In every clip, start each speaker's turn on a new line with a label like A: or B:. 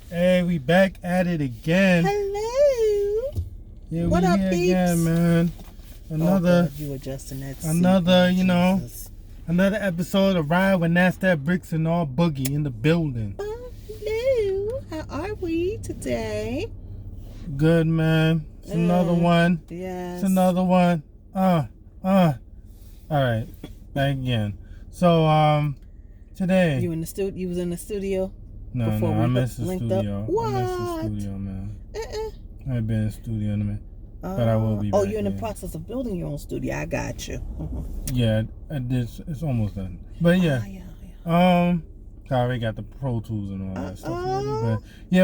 A: Hey, we back at it again.
B: Hello.
A: Yeah,
B: What
A: we
B: up,
A: here
B: peeps?
A: again, man. Another,
B: you adjusting that seat,
A: another,
B: Lord
A: you know,
B: Jesus.
A: another episode of Ride with Nazdaq, Brixx, and all Boogie in the building.
B: Hello. How are we today?
A: Good, man. It's another one.
B: Yes.
A: It's another one. All right, back again. So, today.
B: You in the studio? You was in the studio?
A: No,
B: before
A: no,
B: we
A: I miss the
B: linked
A: studio.
B: up?
A: I miss the
B: What?
A: studio, man.
B: Uh-uh.
A: I ain't been in the studio in a minute. But I will be
B: Oh,
A: back,
B: you're in the
A: yeah.
B: process of building your own studio. I got you.
A: Yeah, it's almost done. But yeah. I already got the Pro Tools and all that stuff ready.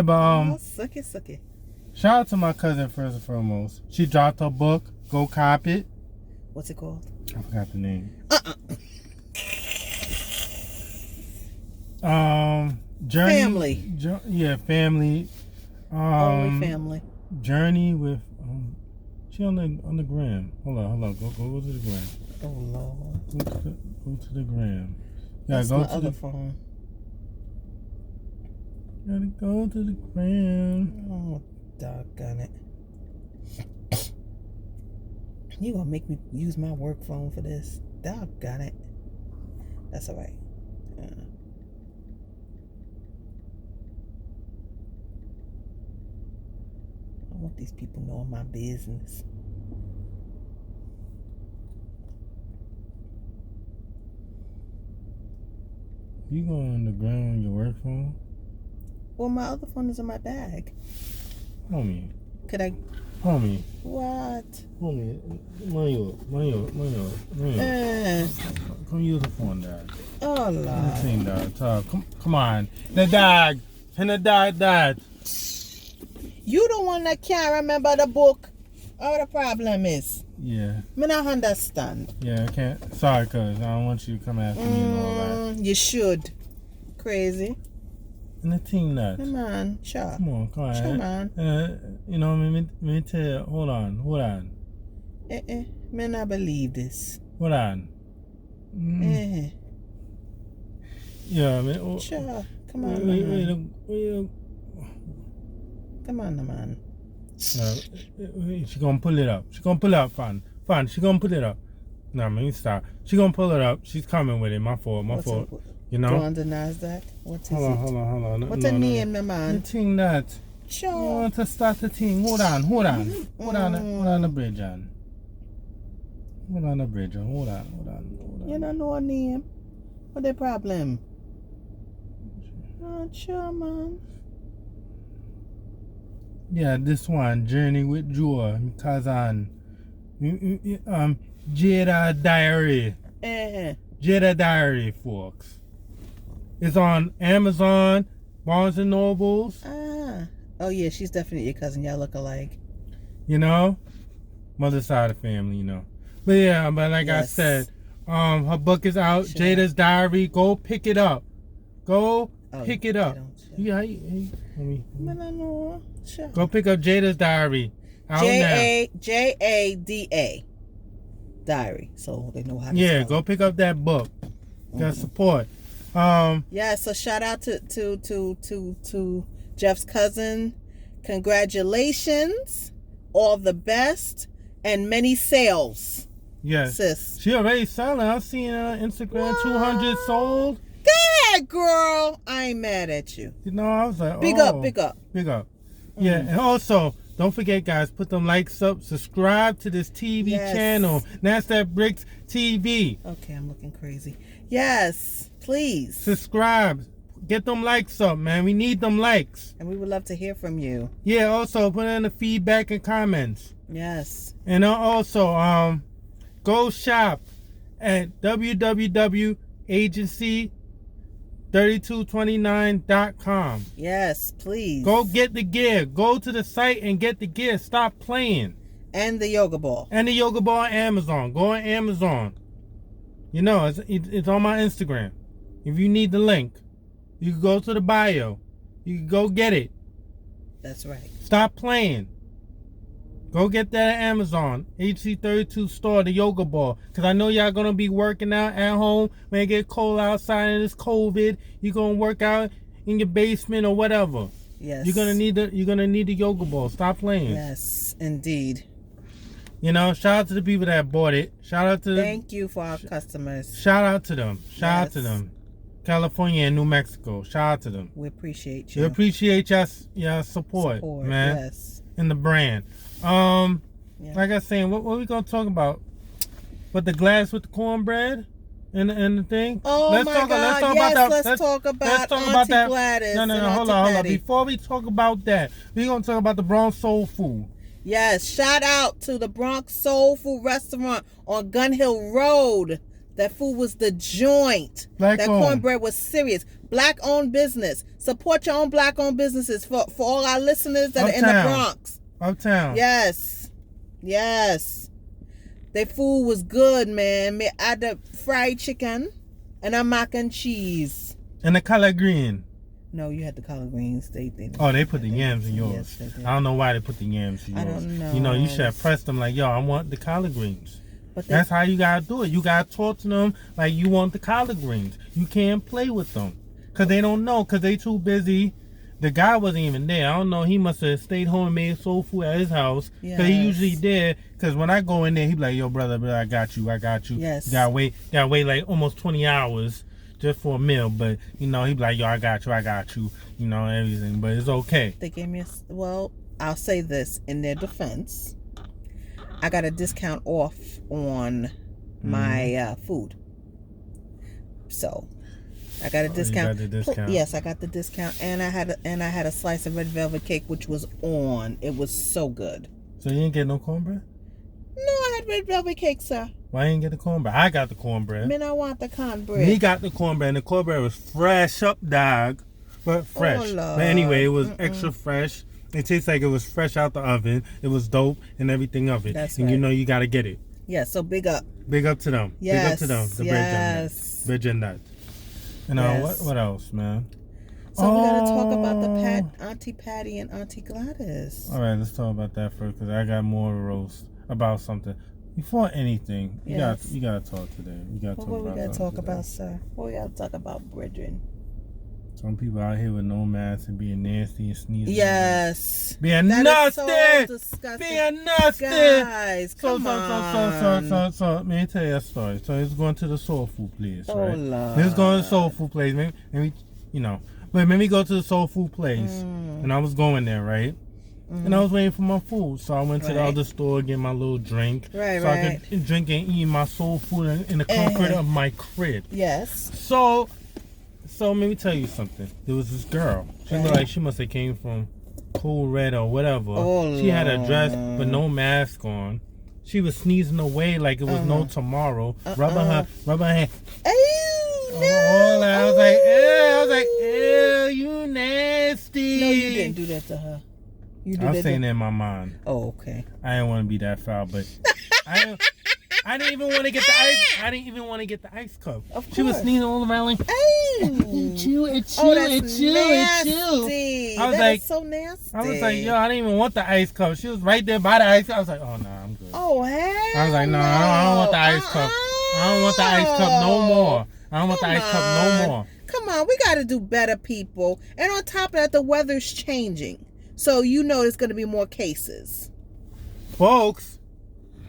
A: But yeah,
B: suck it.
A: shout out to my cousin first and foremost. She dropped her book, Go Cop It.
B: What's it called?
A: I forgot the name. Journey.
B: Family.
A: Family.
B: Only family.
A: Journey with she on the gram. Hold on. Go to the gram.
B: Oh Lord.
A: Go to the gram.
B: That's
A: Go
B: my
A: to
B: other
A: the
B: phone.
A: Gotta go to the gram.
B: Oh, doggone it. You gonna make me use my work phone for this? Doggone it. That's all right. I want these people knowing my business.
A: You going on the ground on your work phone?
B: Well, my other phone is in my bag.
A: Homie.
B: Could I?
A: Homie.
B: What?
A: Homie. Mayo. Come use the phone, Dad.
B: Oh, Lord.
A: Thing, Dad. Come on. The dog. And the dog, Dad.
B: You the one that can't remember the book. What the problem is?
A: Yeah.
B: Me not understand.
A: Yeah, I can't. Sorry, cuz. I don't want you to come after me and all that.
B: You should. Crazy.
A: And the thing, Dad.
B: Come on, sure.
A: Come on.
B: Come on.
A: You know, let me tell you. Hold on.
B: Me not believe this.
A: Hold on. Yeah, I mean.
B: Sure. Come on, man. Come on, man.
A: She gonna pull it up. She gonna pull it up, fan. She gonna pull it up. No, man, stop. She gonna pull it up. She's coming with it. My fault. You know?
B: Go on the Nazdaq. What is it?
A: Hold on.
B: What's the name, my man?
A: The thing that.
B: Sure.
A: You want to start the thing. Hold on the bridge, Jan. Hold on the bridge, Jan. Hold on.
B: You don't know a name. What the problem? Oh, sure, man.
A: Yeah, this one, Journey with Joy, because on Jada Diary. Jada Diary, folks. It's on Amazon, Barnes and Nobles.
B: Oh yeah, she's definitely your cousin. Y'all look alike.
A: You know, mother side of the family, you know. But yeah, like I said, her book is out. Sure. Jada's Diary. Go pick it up. Pick it up. Yeah,
B: Sure.
A: Go pick up Jada's Diary.
B: Jada Diary. So they know how to spell
A: go pick up that book. Got support.
B: So shout out to Jeff's cousin. Congratulations. All the best and many sales.
A: Yes.
B: Sis.
A: She already selling. I've seen her on Instagram. What? 200 sold.
B: Good girl. I ain't mad at you.
A: You know, I was like,
B: Big up.
A: Yeah, and also, don't forget, guys, put them likes up. Subscribe to this TV channel, Nazdaq Brixx TV.
B: Okay, I'm looking crazy. Yes, please.
A: Subscribe. Get them likes up, man. We need them likes.
B: And we would love to hear from you. Yeah,
A: also, put in the feedback and comments.
B: Yes.
A: And also, go shop at www.agency3229.com.
B: Yes, please.
A: Go get the gear. Go to the site and get the gear. Stop playing.
B: And the yoga ball.
A: And the yoga ball on Amazon. Go on Amazon. You know, it's on my Instagram. If you need the link, you can go to the bio. You can go get it.
B: That's right.
A: Stop playing. Go get that at Amazon. HC32 store, the yoga ball. Because I know y'all going to be working out at home. When it get cold outside and it's COVID, you're going to work out in your basement or whatever.
B: Yes.
A: You're gonna need the yoga ball. Stop playing.
B: Yes, indeed.
A: You know, shout out to the people that bought it. Shout out to
B: Thank you for our customers.
A: Shout out to them. Shout out to them. California and New Mexico. Shout out to them.
B: We appreciate you.
A: We appreciate your support, man.
B: Yes.
A: And the brand. Like I was saying, what we gonna talk about? But the glass with the cornbread and the thing.
B: Oh
A: let's
B: my
A: talk,
B: God!
A: Let's talk
B: Yes,
A: about that.
B: let's talk about
A: Auntie
B: that. Gladys.
A: No, hold on. Before we talk about that, we gonna talk about the Bronx Soul Food.
B: Yes, shout out to the Bronx Soul Food Restaurant on Gun Hill Road. That food was the joint. That cornbread was serious. Black-owned business. Support your own black-owned businesses for all our listeners that are in the Bronx.
A: Uptown.
B: Yes. Their food was good, man. I had the fried chicken and a mac and cheese.
A: And the collard green.
B: No, you had the collard greens. They
A: put the yams in yours.
B: Yes, they did.
A: I don't know why they put the yams in yours.
B: I don't know.
A: You know, you should have pressed them like, yo, I want the collard greens.
B: But
A: that's how you gotta do it. You gotta talk to them like you want the collard greens. You can't play with them because they don't know, because they too busy. The guy wasn't even there. I don't know. He must have stayed home and made soul food at his house. Because he usually did. Because when I go in there, he be like, yo, brother, I got you.
B: Yes.
A: You gotta wait like almost 20 hours just for a meal. But, you know, he be like, yo, I got you. You know, everything. But it's okay.
B: They gave me I'll say this in their defense. I got a discount off on my food. So I got a discount.
A: You got the discount.
B: Yes, I got the discount, and I had a slice of red velvet cake, which was on. It was so good.
A: So you didn't get no cornbread?
B: No, I had red velvet cake, sir.
A: Why you didn't get the cornbread? I got the cornbread.
B: Man, I want the cornbread.
A: He got the cornbread, and the cornbread was fresh up, dog. But fresh.
B: Oh, Lord.
A: But anyway, it was extra fresh. It tastes like it was fresh out the oven. It was dope and everything of it.
B: That's
A: and
B: right.
A: you know you got to get it.
B: Yeah, so big up.
A: Big up to them.
B: Yes.
A: Big up to them. The Bridge and Nut. You know, what else, man?
B: So we got to talk about the Auntie Patty and Auntie Gladys.
A: All right, let's talk about that first, because I got more to roast about something. Before anything, you got to talk today.
B: What we got to talk about, sir? What we got to talk about, brethren?
A: Some people out here with no mask and being nasty and sneezing.
B: Yes.
A: Being nasty.
B: So disgusting.
A: Being nasty.
B: Guys, come on.
A: So, let me tell you a story. So, it's going to the soul food place, right?
B: Oh, Lord.
A: It's going to the soul food place. Maybe, you know. But let me go to the soul food place. And I was going there, right? And I was waiting for my food. So, I went to the other store, get my little drink.
B: Right,
A: so I could drink and eat my soul food in the comfort of my crib.
B: Yes.
A: So let me tell you something. There was this girl. She looked like she must have came from Cold Red or whatever.
B: Oh,
A: she had a dress but no mask on. She was sneezing away like it was no tomorrow. Rubbing her hand.
B: Ew, no.
A: I was like, ew, you nasty.
B: No, you didn't do that to her.
A: I was saying that in my mind.
B: Oh, okay.
A: I didn't want to be that foul, but I didn't even want to get the ice. I didn't even want to get the ice cup.
B: Of course.
A: She was sneezing all around like, it's you.
B: That's so nasty.
A: I was like, yo, I didn't even want the ice cup. She was right there by the ice cup. I was like, oh, nah, I'm good.
B: Oh, hell
A: I was like, no, I don't want the ice cup. I don't want the ice cup no more. I don't want the ice cup no more.
B: Come on, we got to do better, people. And on top of that, the weather's changing. So you know there's going to be more cases.
A: Folks,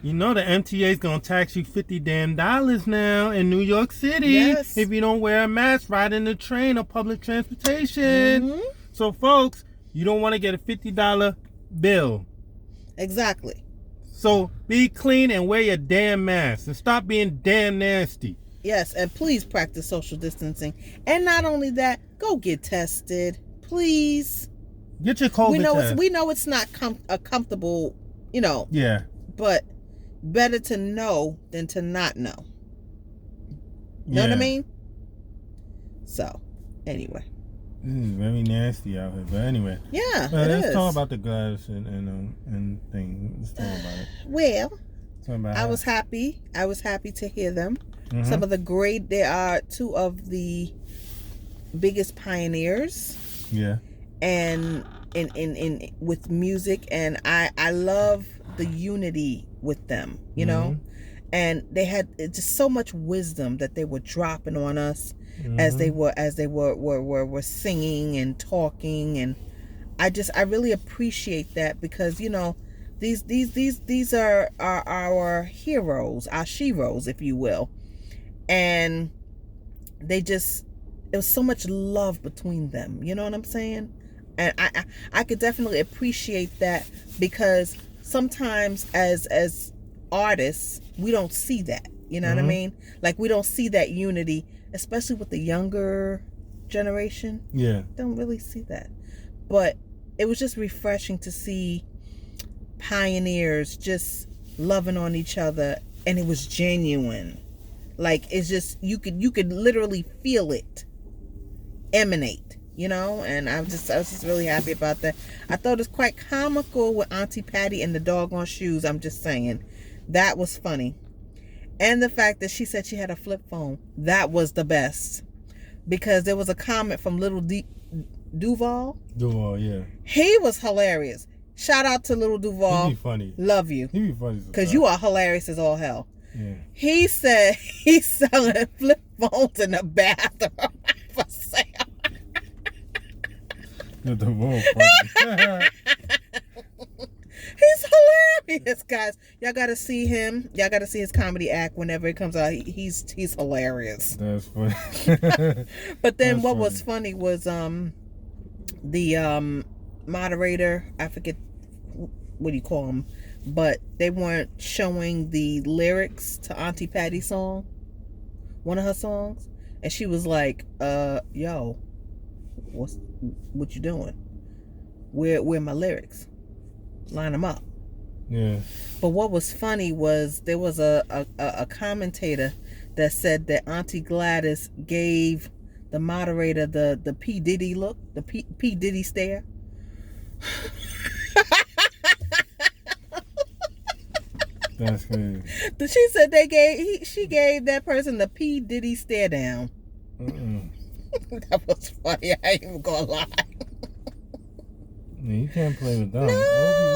A: you know the MTA is going to tax you $50 now in New York City if you don't wear a mask riding the train or public transportation. So, folks, you don't want to get a $50 bill.
B: Exactly.
A: So, be clean and wear your damn mask and stop being damn nasty.
B: Yes, and please practice social distancing. And not only that, go get tested. Please.
A: Get your COVID test.
B: We know it's not a comfortable, you know.
A: Yeah.
B: But better to know than to not know. Know what I mean? So, anyway.
A: Very nasty out here. But anyway.
B: Yeah,
A: let's talk about the Gladys and thing. Let's talk about it.
B: Well, I was happy to hear them. Some of the they are two of the biggest pioneers.
A: Yeah.
B: And in with music, and I love the unity with them, you know, and they had just so much wisdom that they were dropping on us as they were singing and talking, and I really appreciate that, because these are our heroes, our sheroes, if you will, and it was so much love between them. You know what I'm saying? And I could definitely appreciate that, because sometimes as artists, we don't see that. You know what I mean? Like, we don't see that unity, especially with the younger generation.
A: Yeah.
B: Don't really see that. But it was just refreshing to see pioneers just loving on each other, and it was genuine. Like, it's just, you could literally feel it emanate, and I was just really happy about that. I thought it was quite comical with Auntie Patty and the doggone shoes. I'm just saying, that was funny. And the fact that she said she had a flip phone, that was the best, because there was a comment from Little Duval.
A: Duval, yeah.
B: He was hilarious. Shout out to Little Duval.
A: He be funny.
B: Love you.
A: He be funny.
B: Because you are hilarious as all hell.
A: Yeah.
B: He said he's selling flip phones in the bathroom for sale.
A: The Duval funny.
B: He's hilarious, guys. Y'all gotta see him. Y'all gotta see his comedy act whenever it comes out. He's hilarious.
A: That's funny.
B: But then what was funny was the moderator, I forget what do you call him, but they weren't showing the lyrics to Auntie Patty's song, one of her songs, and she was like, yo, what you doing? Where my lyrics? Line them up.
A: Yeah.
B: But what was funny was there was a commentator that said that Auntie Gladys gave the moderator the P. Diddy look, the P. Diddy stare.
A: That's crazy.
B: She said she gave that person the P. Diddy stare down. That was funny. I ain't even gonna lie.
A: Yeah, you can't play with them.
B: No,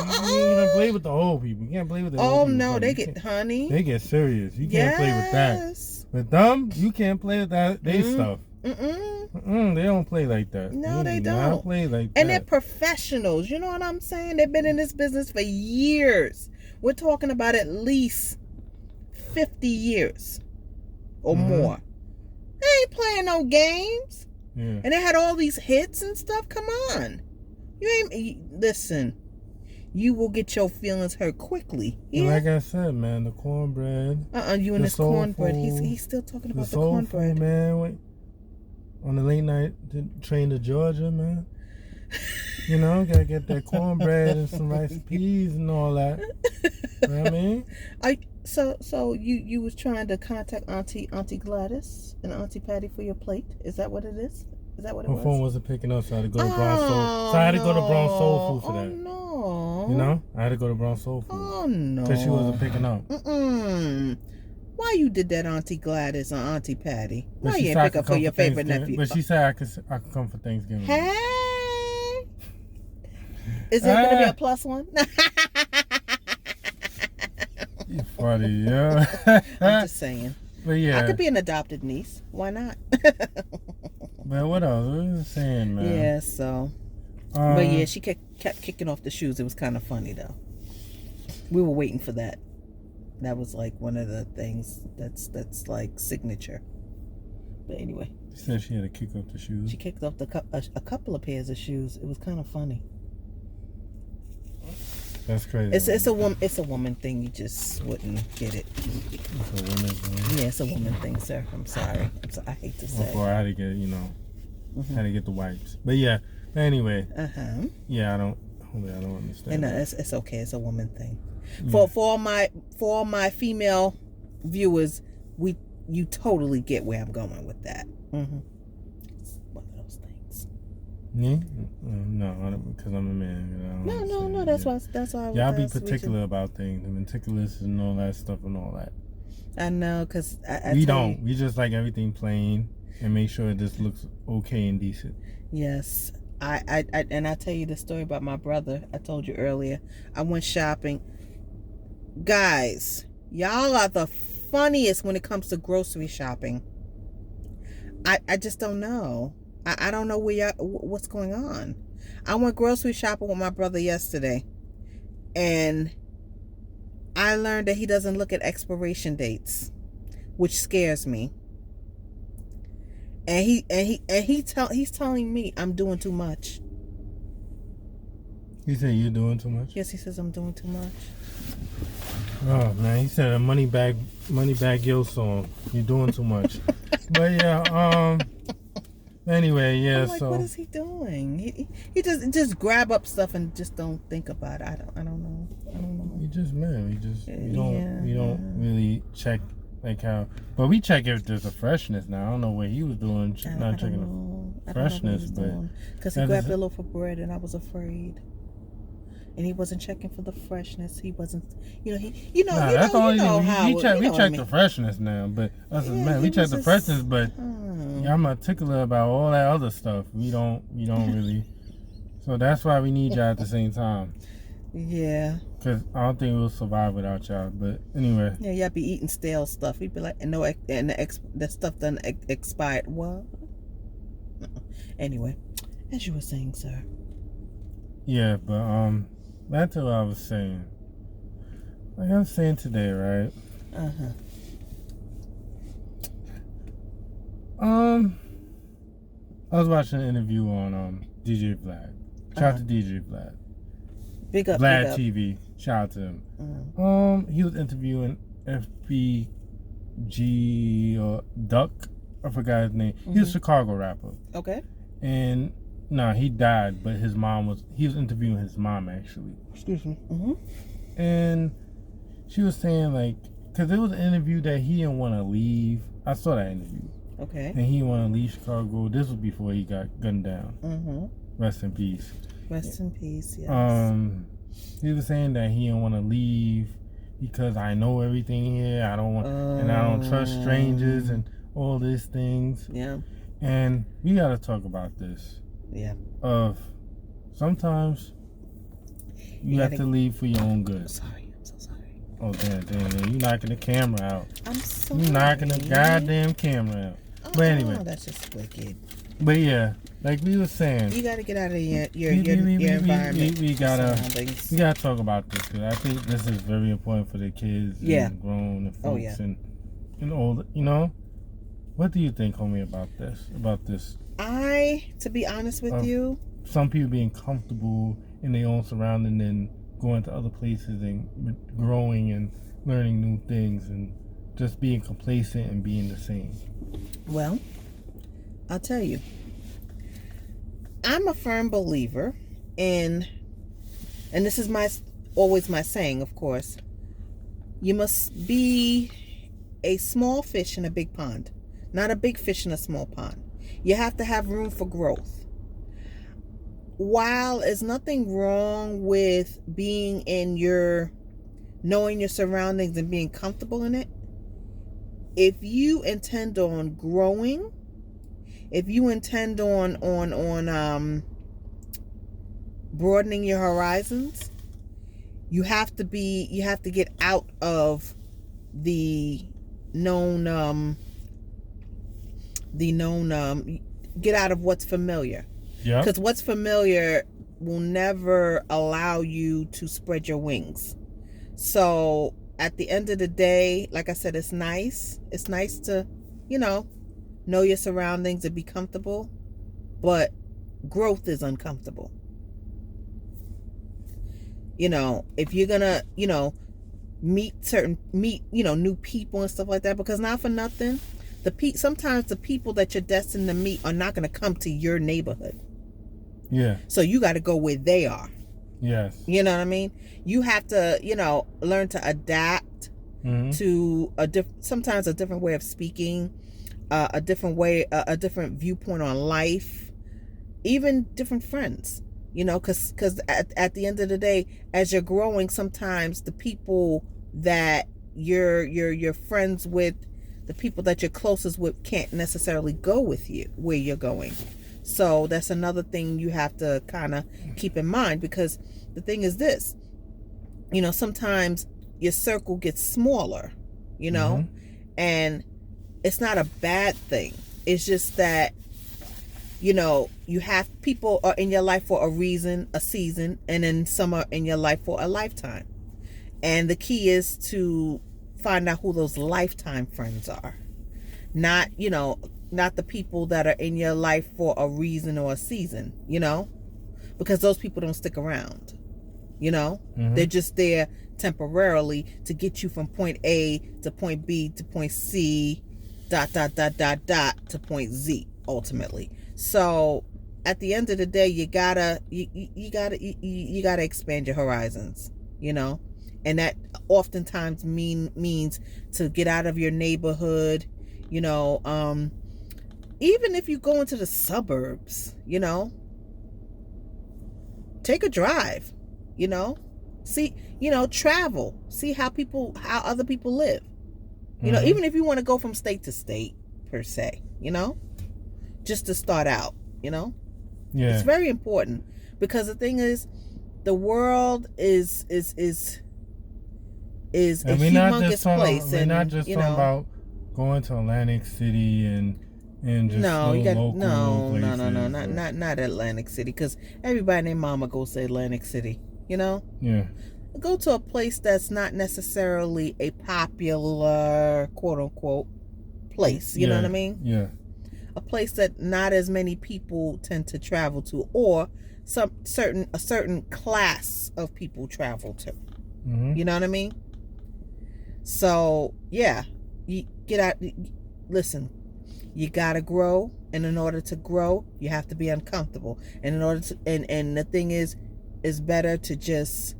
A: You can't even play with the old people. You can't play with the old people.
B: Oh no, they
A: get serious. You can't play with that. With them, you can't play with that. They stuff. They don't play like that.
B: No, they don't.
A: Not play like that.
B: And they're professionals. You know what I'm saying? They've been in this business for years. We're talking about at least 50 years or more. They ain't playing no games.
A: Yeah.
B: And they had all these hits and stuff. Come on. Listen. You will get your feelings hurt quickly. Yeah?
A: Like I said, man, the cornbread.
B: You and this cornbread. He's still talking about the cornbread.
A: Food, man. On the late night train to Georgia, man. Gotta get that cornbread and some rice and peas and all that. You know what I mean?
B: So you was trying to contact Auntie Gladys and Auntie Patty for your plate? Is that what it is? Is that what it was?
A: My phone wasn't picking up, so I had to go to Bronx Soul. So I had to go to Bronx Soul Food for that.
B: Oh,
A: no. I had to go to Bronx Soul Food.
B: Oh, no.
A: Because she wasn't picking up.
B: Why you did that, Auntie Gladys and Auntie Patty?
A: But
B: why you didn't pick up for your favorite nephew?
A: But she said I could come for Thanksgiving.
B: Hey! Is there going to be a plus one?
A: You funny, yeah.
B: I'm just saying.
A: But yeah.
B: I could be an adopted niece. Why not?
A: But what else? What was I saying, man?
B: Yeah, so. But yeah, she kept kicking off the shoes. It was kind of funny, though. We were waiting for that. That was like one of the things that's like signature. But anyway.
A: She said she had to kick off the shoes.
B: She kicked off a couple of pairs of shoes. It was kind of funny.
A: That's crazy.
B: It's a woman thing. You just wouldn't get it.
A: It's a woman thing.
B: Yeah, it's a woman thing, sir. I'm sorry. I hate to say.
A: Before I had to get, had to get the wipes. But yeah. Anyway. Yeah, I don't understand.
B: And it's okay. It's a woman thing. Yeah. For all my female viewers, you totally get where I'm going with that. It's one of those things.
A: Me? No, because I'm a man.
B: No. That's why.
A: Y'all be particular about things, and meticulous and all that stuff and all that.
B: I know, because
A: we don't. We just like everything plain and make sure it just looks okay and decent.
B: Yes. I tell you the story about my brother. I told you earlier. I went shopping. Guys, y'all are the funniest when it comes to grocery shopping. I just don't know. I don't know what's going on. I went grocery shopping with my brother yesterday, and I learned that he doesn't look at expiration dates, which scares me. And he's telling me I'm doing too much.
A: He said you're doing too much?
B: Yes, he says I'm doing too much.
A: Oh man, he said a money bag yo song. You're doing too much. But yeah, anyway, yeah.
B: I'm like,
A: so
B: what is he doing? He just grab up stuff and just don't think about it. I don't know.
A: You just we don't really check like how. But we check if there's a freshness now. I don't know what he was doing, not checking the freshness, but
B: because he grabbed a loaf of bread and I was afraid. And he wasn't checking for the freshness. He wasn't, we check
A: the freshness now, but us as men, we check the freshness, but I'm a tickler about all that other stuff. We don't really. So that's why we need y'all at the same time.
B: Yeah.
A: Because I don't think we'll survive without y'all. But anyway.
B: Yeah, y'all be eating stale stuff. We'd be like, and the stuff done expired. What? Anyway, as you were saying, sir.
A: Yeah, but back to what I was saying. Like I was saying today, right? I was watching an interview on DJ Vlad. Shout out to DJ Vlad.
B: Big up,
A: Vlad
B: big up.
A: TV. Shout out to him. He was interviewing FBG or Duck. I forgot his name. He was a Chicago rapper.
B: Okay.
A: And he died, but he was interviewing his mom actually. Excuse me. And she was saying like, because it was an interview that he didn't want to leave. I saw that interview.
B: Okay.
A: And he didn't want to leave Chicago. This was before he got gunned down. Rest in peace.
B: Rest in peace, yes.
A: He was saying that he didn't want to leave because I know everything here. I don't want, and I don't trust strangers and all these things.
B: Yeah.
A: And we got to talk about this.
B: Yeah.
A: Of sometimes you have to leave for your own good.
B: I'm so sorry.
A: Oh damn! You knocking the camera out.
B: I'm sorry.
A: You knocking the goddamn camera out. But anyway,
B: that's just wicked.
A: But yeah, like we were saying,
B: you got to get out of your environment.
A: We gotta talk about this because I think this is very important for the kids and grown and folks and all. What do you think, homie, about this?
B: To be honest with you,
A: some people being comfortable in their own surrounding and going to other places and growing and learning new things and just being complacent and being the same.
B: Well, I'll tell you, I'm a firm believer in, and this is always my saying, of course, you must be a small fish in a big pond, not a big fish in a small pond. You have to have room for growth. While there's nothing wrong with being knowing your surroundings and being comfortable in it, if you intend on growing, if you intend on broadening your horizons, you have to get out of the known get out of what's familiar. Yeah. Because what's familiar will never allow you to spread your wings. So at the end of the day, like I said, it's nice. It's nice to, know your surroundings and be comfortable, but growth is uncomfortable. If you're gonna, meet new people and stuff like that, because not for nothing, sometimes the people that you're destined to meet are not going to come to your neighborhood.
A: Yeah.
B: So you got to go where they are.
A: Yes.
B: You know what I mean? You have to, learn to adapt to sometimes a different way of speaking, a different viewpoint on life, even different friends. Because at the end of the day, as you're growing, sometimes the people that you're friends with, the people that you're closest with, can't necessarily go with you where you're going. So that's another thing you have to kind of keep in mind, because the thing is this, sometimes your circle gets smaller, and it's not a bad thing. It's just that, You have people are in your life for a reason, a season, and then some are in your life for a lifetime. And the key is to find out who those lifetime friends are. Not the people that are in your life for a reason or a season, because those people don't stick around. They're just there temporarily to get you from point A to point B to point C, ... to point Z ultimately. So at the end of the day, you gotta expand your horizons, and that oftentimes means to get out of your neighborhood, even if you go into the suburbs, take a drive, see, travel, see how other people live, even if you want to go from state to state per se, just to start out, Yeah. It's very important, because the thing is, the world is a humongous place.
A: We're not just talking about going to Atlantic City and just local places.
B: Not Atlantic City, because everybody and their mama goes to Atlantic City,
A: Yeah.
B: Go to a place that's not necessarily a popular, quote unquote, place. You know what I mean?
A: Yeah.
B: A place that not as many people tend to travel to, or a certain class of people travel to.
A: Mm-hmm.
B: You know what I mean? So you get out. Listen, you gotta grow, and in order to grow, you have to be uncomfortable. And in order to, and the thing is, it's better to just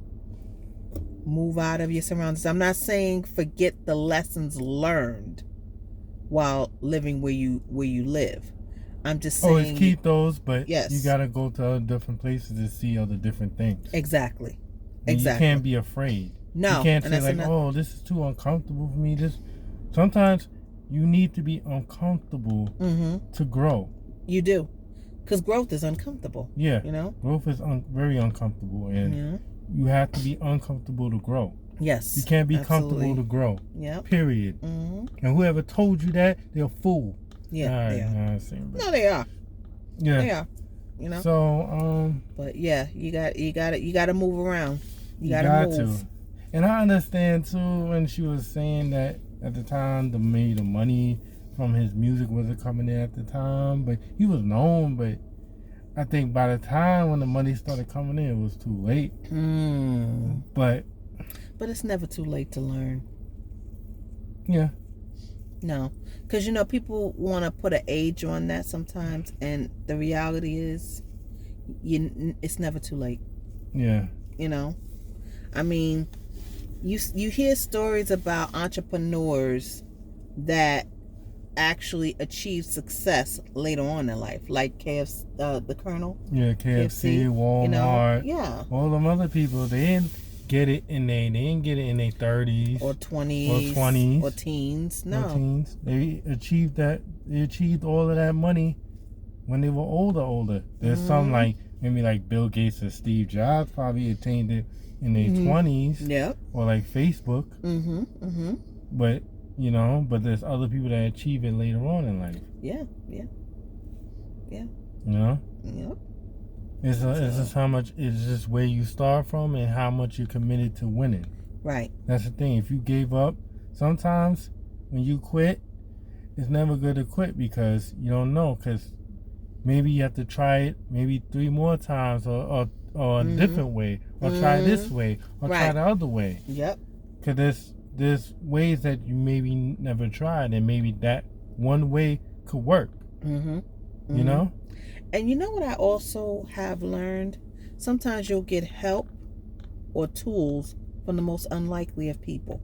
B: move out of your surroundings. I'm not saying forget the lessons learned while living where you live. I'm just saying
A: always keep those, but
B: yes,
A: you gotta go to other different places to see other different things.
B: Exactly.
A: You can't be afraid.
B: No,
A: you can't say like, "Oh, this is too uncomfortable for me." Sometimes you need to be uncomfortable to grow.
B: You do, because growth is uncomfortable.
A: Yeah, growth is very uncomfortable, and you have to be uncomfortable to grow.
B: Yes,
A: you can't be comfortable to grow.
B: Yeah.
A: Period. And whoever told you that, they're a fool.
B: Yeah, they are. No, they are.
A: Yeah,
B: they are.
A: So,
B: but yeah, you got to move around. You got to move.
A: And I understand too when she was saying that at the time the money from his music wasn't coming in at the time, but he was known. But I think by the time when the money started coming in, it was too late. But
B: it's never too late to learn.
A: Yeah.
B: No, because people want to put an age on that sometimes, and the reality is, it's never too late.
A: Yeah.
B: I mean, you hear stories about entrepreneurs that actually achieve success later on in life, like KFC, the Colonel.
A: Yeah, KFC, Walmart. All them other people, they didn't get it in their 30s
B: or 20s or teens. No,
A: teens. They achieved that. They achieved all of that money when they were older. There's some like maybe like Bill Gates or Steve Jobs probably attained it in their 20s.
B: Yeah.
A: Or like Facebook. But but there's other people that achieve it later on in life.
B: Yeah.
A: Yep.
B: Yep.
A: It's just how much. It's just where you start from and how much you're committed to winning.
B: Right.
A: That's the thing. If you gave up, sometimes when you quit, it's never good to quit because you don't know. Because maybe you have to try it maybe 3 more times or a different way, or try this way, or try the other way.
B: Yep.
A: Because there's ways that you maybe never tried, and maybe that one way could work.
B: And you know what I also have learned? Sometimes you'll get help or tools from the most unlikely of people.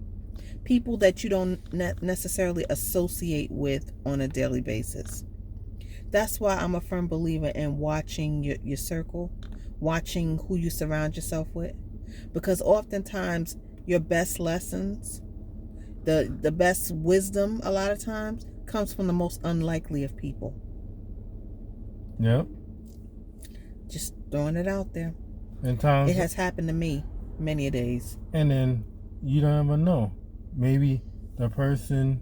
B: People that you don't necessarily associate with on a daily basis. That's why I'm a firm believer in watching your circle, watching who you surround yourself with. Because oftentimes your best lessons, the best wisdom a lot of times comes from the most unlikely of people.
A: Yep.
B: Just throwing it out there.
A: And times
B: it has happened to me many a days.
A: And then you don't ever know. Maybe the person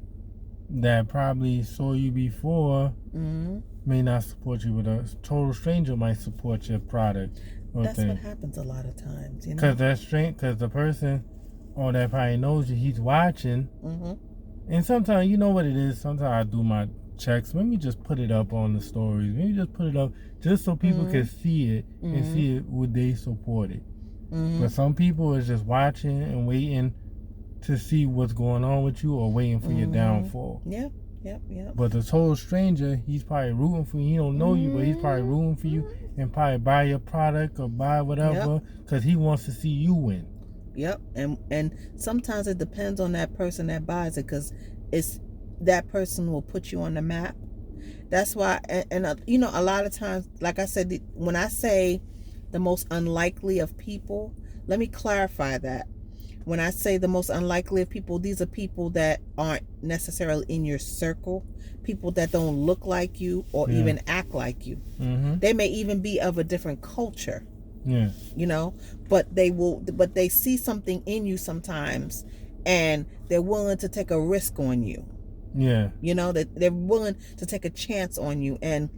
A: that probably saw you before may not support you, but a total stranger might support your product.
B: That's what happens a lot of times, you know.
A: Because the person, that probably knows you, he's watching. And sometimes, you know what it is. Sometimes I do my checks. Let me just put it up on the stories. Maybe just put it up just so people can see it and see it. Would they support it? But some people is just watching and waiting to see what's going on with you or waiting for your downfall.
B: Yep.
A: But the total stranger, he's probably rooting for you. He don't know you, but he's probably rooting for you and probably buy your product or buy whatever because he wants to see you win.
B: Yep. And sometimes it depends on that person that buys it, because it's that person will put you on the map. That's why, and you know, a lot of times, like I said, when I say the most unlikely of people, let me clarify that. When I say the most unlikely of people, these are people that aren't necessarily in your circle, people that don't look like you or even act like you. They may even be of a different culture. You know, but they see something in you sometimes, and they're willing to take a risk on you. You know, that they're willing to take a chance on you. And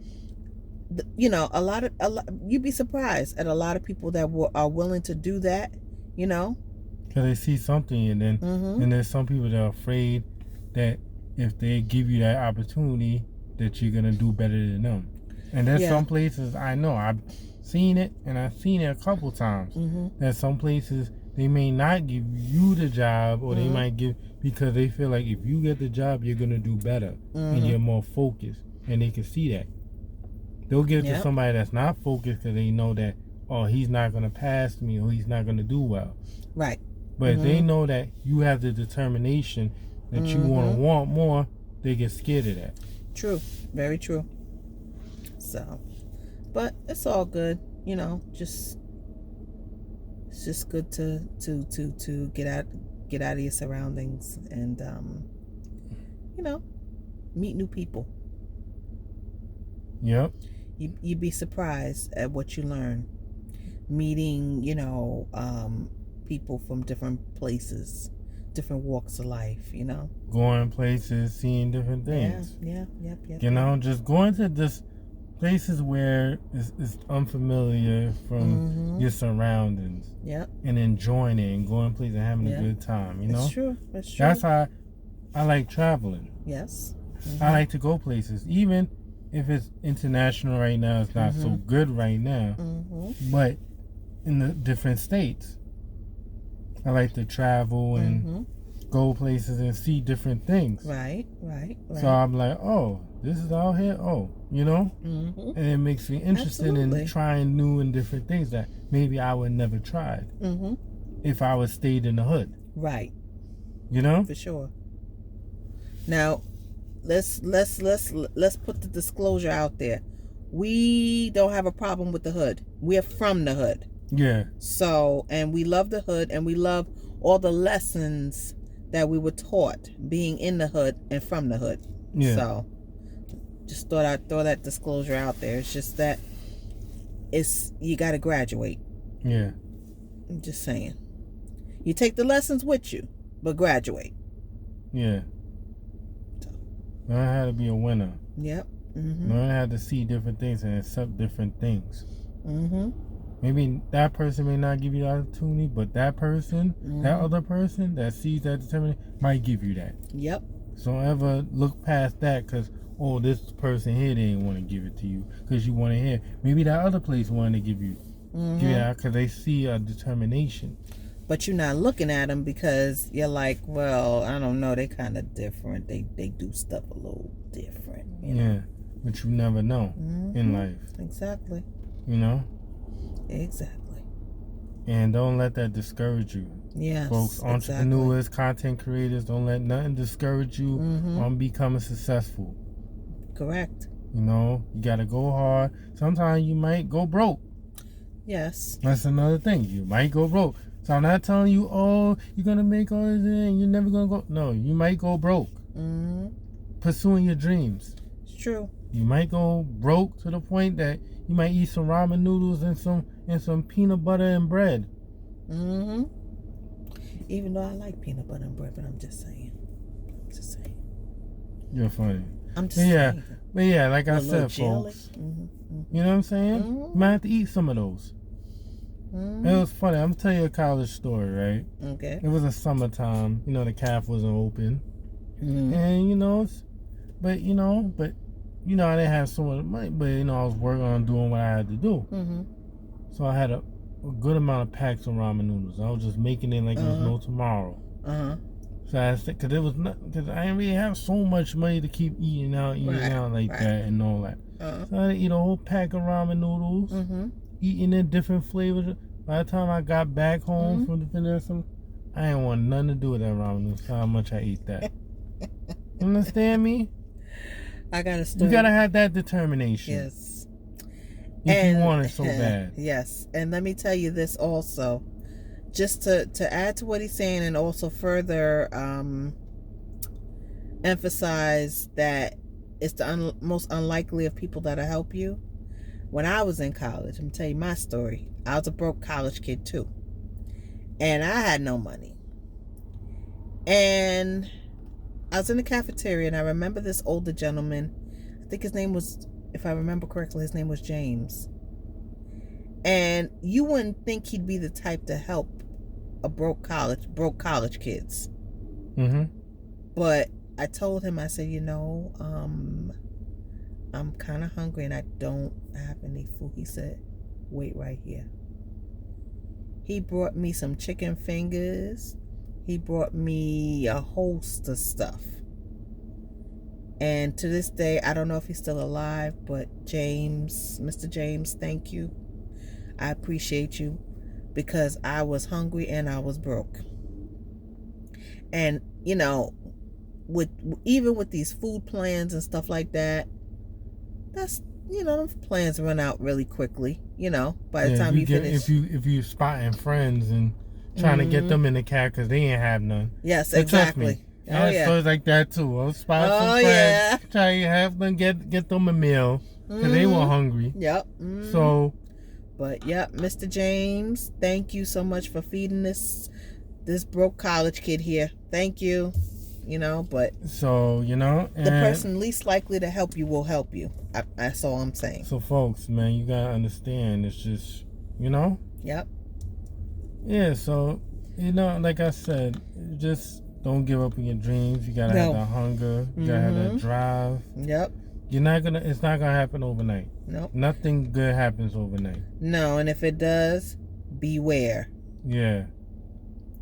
B: you know, a lot you'd be surprised at a lot of people that are willing to do that, you know,
A: because they see something. And then and there's some people that are afraid that if they give you that opportunity that you're gonna do better than them. And there's some places, I know I've seen it, and I've seen it a couple times. That some places they may not give you the job, or they might give, because they feel like if you get the job, you're gonna do better and you're more focused, and they can see that. They'll give it to somebody that's not focused because they know that, oh, he's not gonna pass me, or he's not gonna do well.
B: Right.
A: But if they know that you have the determination that you want more, they get scared of that.
B: True. Very true. So, but it's all good, you know. It's just good to get out of your surroundings and you know, meet new people.
A: Yep.
B: You'd be surprised at what you learn meeting, you know, people from different places, different walks of life, you know.
A: Going places, seeing different things.
B: Yep.
A: You know, just going to just places where it's unfamiliar from your surroundings.
B: Yep.
A: And enjoying it and going places and having a good time, you know.
B: It's true. It's true.
A: That's how I like traveling.
B: Yes.
A: I like to go places, even if it's international right now. It's not so good right now, but in the different states, I like to travel and go places and see different things.
B: Right.
A: So I'm like, oh, this is out here. Oh, you know, and it makes me interested in trying new and different things that maybe I would never tried if I would stayed in the hood.
B: Right.
A: You know,
B: for sure. Now, let's put the disclosure out there. We don't have a problem with the hood. We're from the hood.
A: Yeah.
B: So, and we love the hood, and we love all the lessons that we were taught being in the hood and from the hood.
A: Yeah.
B: So, just thought I'd throw that disclosure out there. It's just that you got to graduate.
A: Yeah.
B: I'm just saying. You take the lessons with you, but graduate.
A: Yeah. Learn how to be a winner.
B: Yep.
A: Learn how to see different things and accept different things. Maybe that person may not give you the opportunity, but that person, that other person that sees that determination might give you that.
B: Yep.
A: So don't ever look past that because, oh, this person here, they didn't want to give it to you because you want to hear. Maybe that other place wanted to give you that because they see a determination. But
B: you're not looking at them because you're like, well, I don't know, they kind of different. They do stuff a little different. You know?
A: Yeah, but you never know in life.
B: Exactly.
A: You know?
B: Exactly.
A: And don't let that discourage you.
B: Yes,
A: folks, entrepreneurs, content creators, don't let nothing discourage you on becoming successful.
B: Correct.
A: You know, you got to go hard. Sometimes you might go broke.
B: Yes.
A: That's another thing. You might go broke. So I'm not telling you, oh, you're going to make all this and you're never going to go. No, you might go broke. Pursuing your dreams.
B: It's true.
A: You might go broke to the point that you might eat some ramen noodles and some peanut butter and bread.
B: Even though I like peanut butter and bread, but I'm just saying.
A: You're funny.
B: I'm just saying.
A: But yeah, like I said, folks. You know what I'm saying? You might have to eat some of those. It was funny. I'm gonna tell you a college story, right?
B: Okay.
A: It was a summertime. You know, the caf wasn't open, and I didn't have so much money, but I was working on doing what I had to do. So I had a good amount of packs of ramen noodles. I was just making it like there was no tomorrow. So I said, because I didn't really have so much money to keep eating out that and all that. So I eat a whole pack of ramen noodles, eating in different flavors. By the time I got back home from the fitness, I didn't want nothing to do with that ramen noodles. How much I ate that. You understand me?
B: I got a story.
A: You gotta have that determination.
B: Yes.
A: If you want it so bad.
B: Yes. And let me tell you this also. Just to add to what he's saying and also further emphasize that it's the most unlikely of people that'll help you. When I was in college, I'm going to tell you my story. I was a broke college kid too. And I had no money. And I was in the cafeteria and I remember this older gentleman. I think his name was, if I remember correctly, his name was James. And you wouldn't think he'd be the type to help a broke college kids. But I told him, I said, I'm kind of hungry and I don't have any food. He said, wait right here. He brought me some chicken fingers. He brought me a host of stuff. And to this day, I don't know if he's still alive, but Mr. James, thank you. I appreciate you because I was hungry and I was broke. And, even with these food plans and stuff like that, that's, them plans run out really quickly, by the time you finish.
A: If you spotting friends and trying to get them in the cab because they ain't have none.
B: Yes, exactly.
A: I had stories like that too. I was spotting some friends, trying to have them get them a meal because they were hungry.
B: Yep.
A: So.
B: But Mr. James, thank you so much for feeding this broke college kid here. Thank you. But
A: so
B: the person least likely to help you will help you. That's all I'm saying.
A: So folks, man, you gotta understand. It's just
B: Yep.
A: Yeah. So like I said, just don't give up on your dreams. You gotta have that hunger. You gotta have that drive.
B: Yep.
A: It's not gonna happen overnight.
B: Nope.
A: Nothing good happens overnight.
B: No, and if it does, beware.
A: Yeah.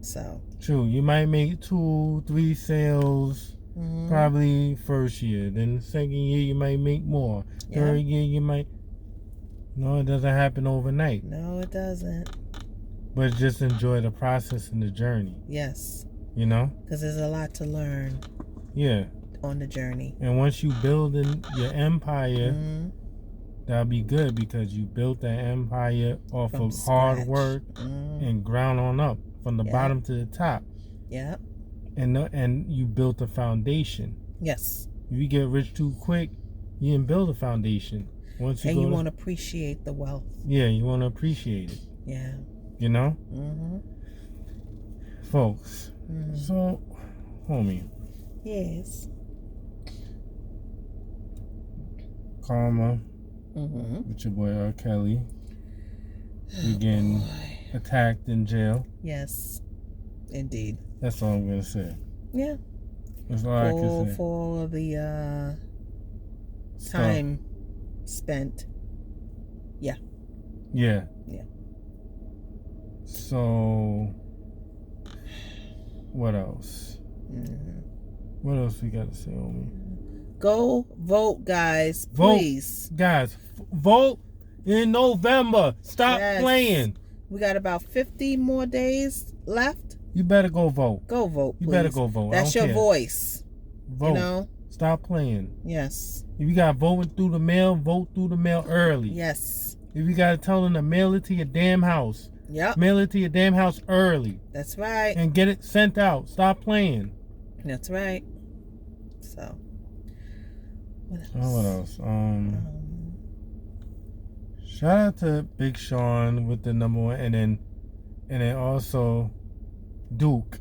B: So.
A: True. You might make 2-3 sales probably first year. Then the second year you might make more. Third year you might. No, it doesn't happen overnight.
B: No, it doesn't.
A: But just enjoy the process and the journey.
B: Yes.
A: Because
B: there's a lot to learn.
A: Yeah.
B: On the journey.
A: And once you build your empire, that'll be good because you built that empire off of hard work and ground on up from the bottom to the top.
B: Yeah.
A: And you built a foundation.
B: Yes.
A: If you get rich too quick, you didn't build a foundation.
B: Once you want to appreciate the wealth.
A: Yeah, you want to appreciate it.
B: Yeah.
A: Folks. So, homie.
B: Yes.
A: Karma with your boy R. Kelly. You're getting attacked in jail.
B: Yes, indeed.
A: That's all I'm gonna say.
B: Yeah.
A: That's all I can say.
B: For all of the time spent. Yeah.
A: Yeah.
B: Yeah.
A: So, what else? What else we got to say on me?
B: Go vote, guys. Please.
A: Guys, vote in November. Stop playing.
B: We got about 50 more days left.
A: You better go vote.
B: Go vote, please.
A: You better go vote.
B: That's your voice.
A: Vote. Stop playing.
B: Yes.
A: If you got voting through the mail, vote through the mail early.
B: Yes.
A: If you got to tell them to mail it to your damn house.
B: Yep.
A: Mail it to your damn house early.
B: That's right.
A: And get it sent out. Stop playing.
B: That's right. So.
A: What else? Shout out to Big Sean with the number one, and then also Duke.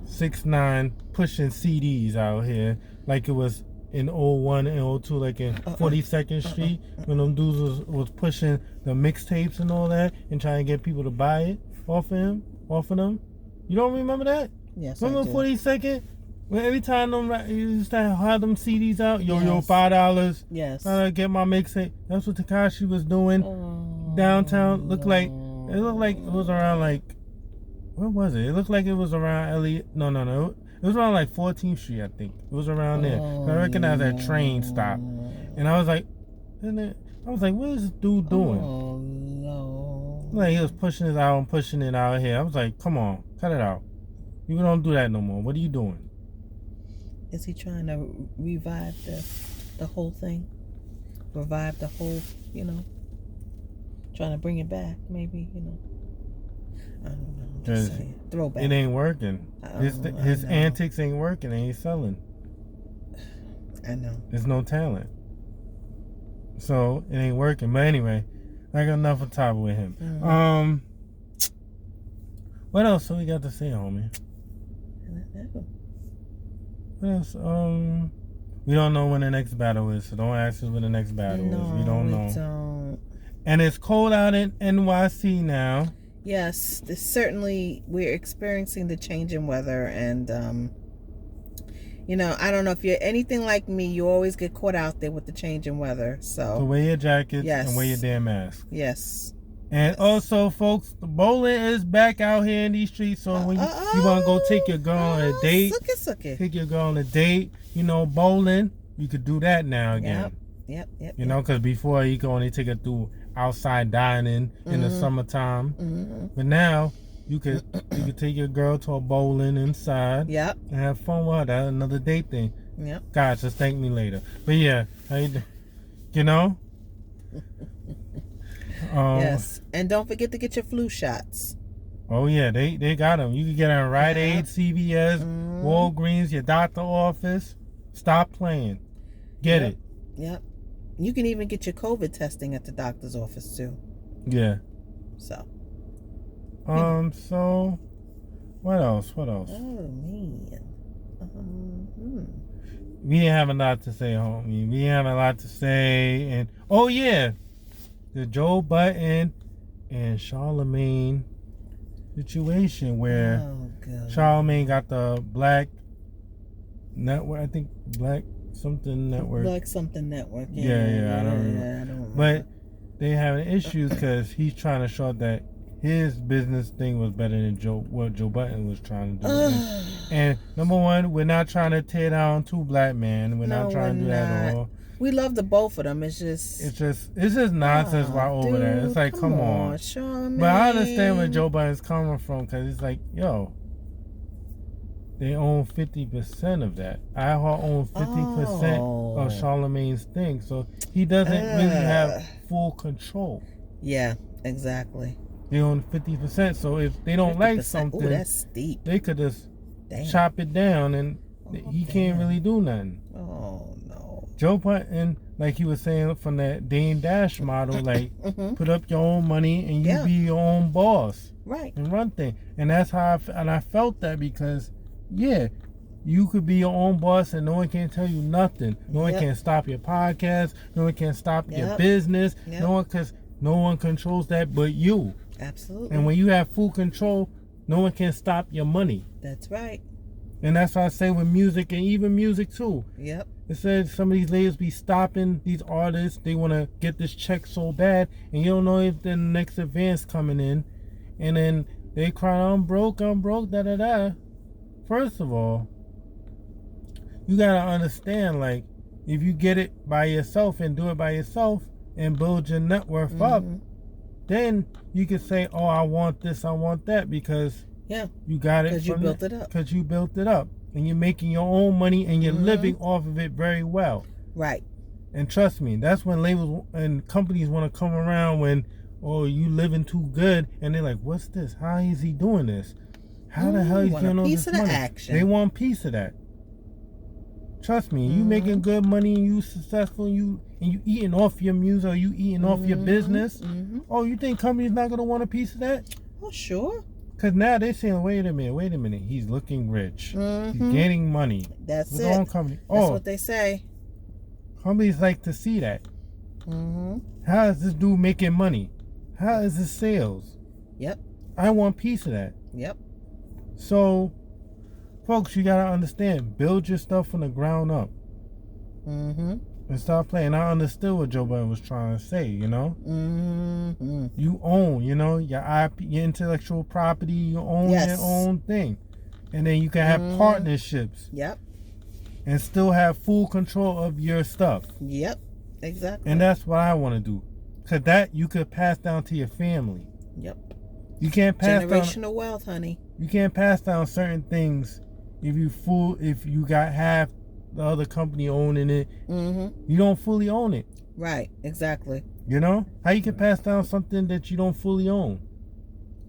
A: 6ix9ine pushing CDs out here like it was in 01 and 02, like in 42nd Street, when them dudes was pushing the mixtapes and all that and trying to get people to buy it off of them. You don't remember that?
B: Yes,
A: remember
B: I do.
A: 42nd? When every time you used to have them CDs out, yo, $5.
B: Yes.
A: Get my mixtape. That's what Tekashi was doing downtown. It looked like it was around like, where was it? It looked like it was around Elliot. No. It was around like 14th Street, I think. It was around there. I recognized that train stop. And I was like, what is this dude doing?
B: Oh, no.
A: Like, he was pushing it out here. I was like, come on, cut it out. You don't do that no more. What are you doing?
B: Is he trying to revive the whole thing? Revive the whole, trying to bring it back, maybe, I don't know. I'm just saying. Throwback.
A: It ain't working. His antics ain't working. Ain't selling.
B: I know.
A: There's no talent. So it ain't working. But anyway, I got enough of talk with him. Mm-hmm. What else we got to say, homie? What else? We don't know when the next battle is, so don't ask us when the next battle is. We don't know.
B: Don't.
A: And it's cold out in NYC now.
B: Yes, we're experiencing the change in weather, and I don't know if you're anything like me, you always get caught out there with the change in weather. So
A: wear your jackets and wear your damn mask.
B: Yes.
A: And also, folks, the bowling is back out here in these streets. So when you want to go take your girl on a date, take your girl on a date, bowling, you could do that now again.
B: Yep.
A: Because before you could only take her through outside dining in the summertime. Mm-hmm. But now you could take your girl to a bowling inside.
B: Yep.
A: And have fun with her. That's another date thing.
B: Yep.
A: God, just thank me later. But yeah,
B: yes, and don't forget to get your flu shots.
A: Oh yeah, they got them. You can get them Rite Aid, CVS, Walgreens, your doctor office. Stop playing. Get it.
B: Yep. You can even get your COVID testing at the doctor's office too.
A: Yeah.
B: So.
A: So, what else?
B: Oh man.
A: We didn't have a lot to say, homie. We didn't have a lot to say, and oh yeah, the Joe Budden and Charlamagne situation where Charlamagne got the Black Network, I think Black something network.
B: Black something network.
A: Yeah, I don't remember. But they having issues because he's trying to show that his business thing was better than what Joe Budden was trying to do. And number one, we're not trying to tear down two black men. We're not trying to do that at all.
B: We love the both of them. It's just
A: nonsense right over there. It's like, come on. Charlamagne. But I understand where Joe Budden's coming from, because it's like, yo, they own 50% of that. iHeart owns 50% of Charlamagne's thing, so he doesn't really have full control.
B: Yeah, exactly.
A: They own 50%, so if they don't like something,
B: that's steep.
A: They could just chop it down, and he can't really do nothing.
B: Oh no.
A: Joe Budden, like he was saying from that Dame Dash model, like put up your own money and you be your own boss,
B: right?
A: And run things. And that's how I felt that, because you could be your own boss and no one can tell you nothing. No one can stop your podcast. No one can stop your business. No one controls that but you.
B: Absolutely.
A: And when you have full control, no one can stop your money.
B: That's right.
A: And that's why I say with music, and even music too.
B: Yep.
A: It says some of these labels be stopping these artists. They want to get this check so bad, and you don't know if the next advance coming in, and then they cry, I'm broke, da-da-da. First of all, you got to understand, like, if you get it by yourself and do it by yourself and build your net worth up, then you can say, oh, I want this, I want that, because you got it.
B: Because you built it up.
A: Because you built it up. And you're making your own money and you're living off of it very well.
B: Right.
A: And trust me, that's when labels and companies want to come around when, oh, you living too good. And they're like, what's this? How is he doing this? How the hell is he getting all this money? Action. They want a piece of that. Trust me, you making good money and you successful and you eating off your music, or you eating off your business. Oh, you think companies not gonna want a piece of that?
B: Oh, sure.
A: Because now they're saying, wait a minute. He's looking rich.
B: Mm-hmm.
A: He's getting money.
B: That's
A: His
B: it.
A: own company.
B: That's what they say.
A: Companies like to see that.
B: Mm-hmm.
A: How is this dude making money? How is his sales?
B: Yep.
A: I want a piece of that.
B: Yep.
A: So, folks, you got to understand. Build your stuff from the ground up.
B: Mm-hmm.
A: And start playing. I understood what Joe Budden was trying to say, you know?
B: Mm-hmm.
A: You own, you know, your IP, your intellectual property, you own your own thing. And then you can have partnerships.
B: Yep.
A: And still have full control of your stuff.
B: Yep. Exactly.
A: And that's what I want to do. Because that you could pass down to your family.
B: Yep.
A: You can't pass
B: generational wealth, honey.
A: You can't pass down certain things if you got half the other company owning it.
B: Mm-hmm.
A: You don't fully own it.
B: Right, exactly.
A: You know? How you can pass down something that you don't fully own?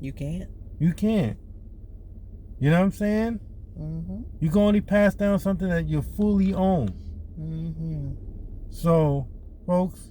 B: You can't.
A: You can't. You know what I'm saying?
B: Mm-hmm.
A: You can only pass down something that you fully own.
B: Mm-hmm.
A: So, folks,